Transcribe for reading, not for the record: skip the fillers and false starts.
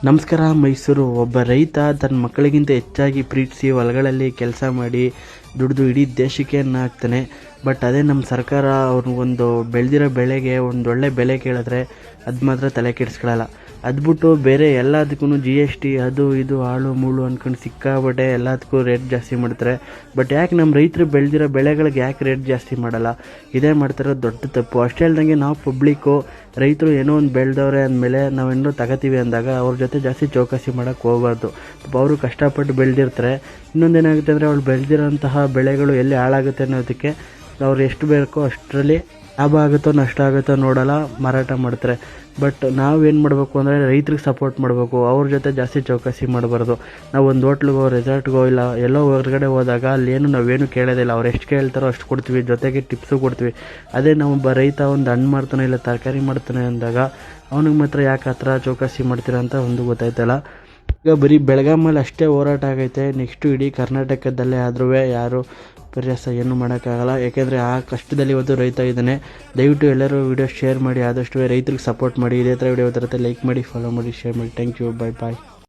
ನಮಸ್ಕಾರ. ಮೈಸೂರು ಒಬ್ಬ ರೈತ ತನ್ನ ಮಕ್ಕಳಿಗಿಂತ ಹೆಚ್ಚಾಗಿ ಪ್ರೀತಿಸಿ ಹೊಲಗಳಲ್ಲಿ ಕೆಲಸ ಮಾಡಿ ದುಡಿದು ಇಡೀ ದೇಶಕ್ಕೆ ಅನ್ನ ಹಾಕ್ತಾನೆ. ಬಟ್ ಅದೇ ನಮ್ಮ ಸರ್ಕಾರ ಅವ್ರಿಗೊಂದು ಬೆಳೆದಿರೋ ಬೆಳೆಗೆ ಒಂದೊಳ್ಳೆ ಬೆಲೆ ಕೇಳಿದ್ರೆ ಅದು ಮಾತ್ರ ತಲೆ ಕೆಡಿಸ್ಕೊಳ್ಳಲ್ಲ. ಅದು ಬಿಟ್ಟು ಬೇರೆ ಎಲ್ಲದಕ್ಕೂ GST ಅದು ಇದು ಆಳು ಮೂಳು ಅಂದ್ಕೊಂಡು ಸಿಕ್ಕಾಬಟ್ಟೆ ಎಲ್ಲದಕ್ಕೂ ರೇಟ್ ಜಾಸ್ತಿ ಮಾಡ್ತಾರೆ. ಬಟ್ ಯಾಕೆ ನಮ್ಮ ರೈತರು ಬೆಳೆದಿರೋ ಬೆಳೆಗಳಿಗೆ ಯಾಕೆ ರೇಟ್ ಜಾಸ್ತಿ ಮಾಡಲ್ಲ? ಇದೇ ಮಾಡ್ತಿರೋದು ದೊಡ್ಡ ತಪ್ಪು. ಅಷ್ಟೇ ಹೇಳ್ದಂಗೆ ನಾವು ಪಬ್ಲಿಕ್ಕು ರೈತರು ಏನೋ ಒಂದು ಬೆಳೆದವ್ರೆ ಅಂದಮೇಲೆ ನಾವೇನೋ ತಗೋತೀವಿ ಅಂದಾಗ ಅವ್ರ ಜೊತೆ ಜಾಸ್ತಿ ಚೌಕಾಸಿ ಮಾಡೋಕ್ಕೆ ಹೋಗಬಾರ್ದು. ಅವರು ಕಷ್ಟಪಟ್ಟು ಬೆಳೆದಿರ್ತಾರೆ. ಇನ್ನೊಂದೇನಾಗುತ್ತೆ ಅಂದರೆ ಅವ್ರು ಬೆಳೆದಿರೋಂತಹ ಬೆಳೆಗಳು ಎಲ್ಲಿ ಹಾಳಾಗುತ್ತೆ ಅನ್ನೋದಕ್ಕೆ ಅವ್ರು ಎಷ್ಟು ಬೇಕೋ ಅಷ್ಟರಲ್ಲಿ ಲಾಭ ಆಗುತ್ತೋ ನಷ್ಟ ಆಗುತ್ತೋ ನೋಡಲ್ಲ, ಮಾರಾಟ ಮಾಡ್ತಾರೆ. ಬಟ್ ನಾವೇನು ಮಾಡಬೇಕು ಅಂದರೆ ರೈತರಿಗೆ ಸಪೋರ್ಟ್ ಮಾಡಬೇಕು. ಅವ್ರ ಜೊತೆ ಜಾಸ್ತಿ ಚೌಕಾಸಿ ಮಾಡಬಾರ್ದು. ನಾವು ಒಂದು ಹೋಟ್ಲಿಗೋ ರೆಸಾರ್ಟ್ಗೋ ಇಲ್ಲ ಎಲ್ಲೋ ಹೊರಗಡೆ ಹೋದಾಗ ಅಲ್ಲೇನು ನಾವೇನು ಕೇಳೋದಿಲ್ಲ. ಅವ್ರು ಎಷ್ಟು ಕೇಳ್ತಾರೋ ಅಷ್ಟು ಕೊಡ್ತೀವಿ, ಜೊತೆಗೆ ಟಿಪ್ಸು ಕೊಡ್ತೀವಿ. ಅದೇ ನಾವು ಒಬ್ಬ ರೈತ ಒಂದು ಹಣ್ಣು ಮಾಡ್ತಾನೆ ಇಲ್ಲ ತರಕಾರಿ ಮಾಡ್ತಾನೆ ಅಂದಾಗ ಅವನಿಗೆ ಮಾತ್ರ ಯಾಕೆ ಆ ಥರ ಚೌಕಾಸಿ ಮಾಡ್ತೀರ ಅಂತ ಒಂದು ಗೊತ್ತಾಯ್ತಲ್ಲ. ಈಗ ಬರೀ ಬೆಳಗಾಮಲ್ಲಿ ಅಷ್ಟೇ ಹೋರಾಟ ಆಗೈತೆ, ನೆಕ್ಸ್ಟು ಇಡೀ ಕರ್ನಾಟಕದಲ್ಲೇ ಆದ್ರೂ ಯಾರು ಪರ್ಯಾಸ ಏನೂ ಮಾಡೋಕ್ಕಾಗಲ್ಲ. ಯಾಕೆಂದರೆ ಆ ಕಷ್ಟದಲ್ಲಿ ಇವತ್ತು ರೈತ ಇದ್ದಾನೆ. ದಯವಿಟ್ಟು ಎಲ್ಲರೂ ವಿಡಿಯೋ ಶೇರ್ ಮಾಡಿ, ಆದಷ್ಟು ರೈತರಿಗೆ ಸಪೋರ್ಟ್ ಮಾಡಿ. ಇದೇ ಥರ ವಿಡಿಯೋ ಬರುತ್ತೆ ಲೈಕ್ ಮಾಡಿ, ಫಾಲೋ ಮಾಡಿ, ಶೇರ್ ಮಾಡಿ. Thank you, bye bye.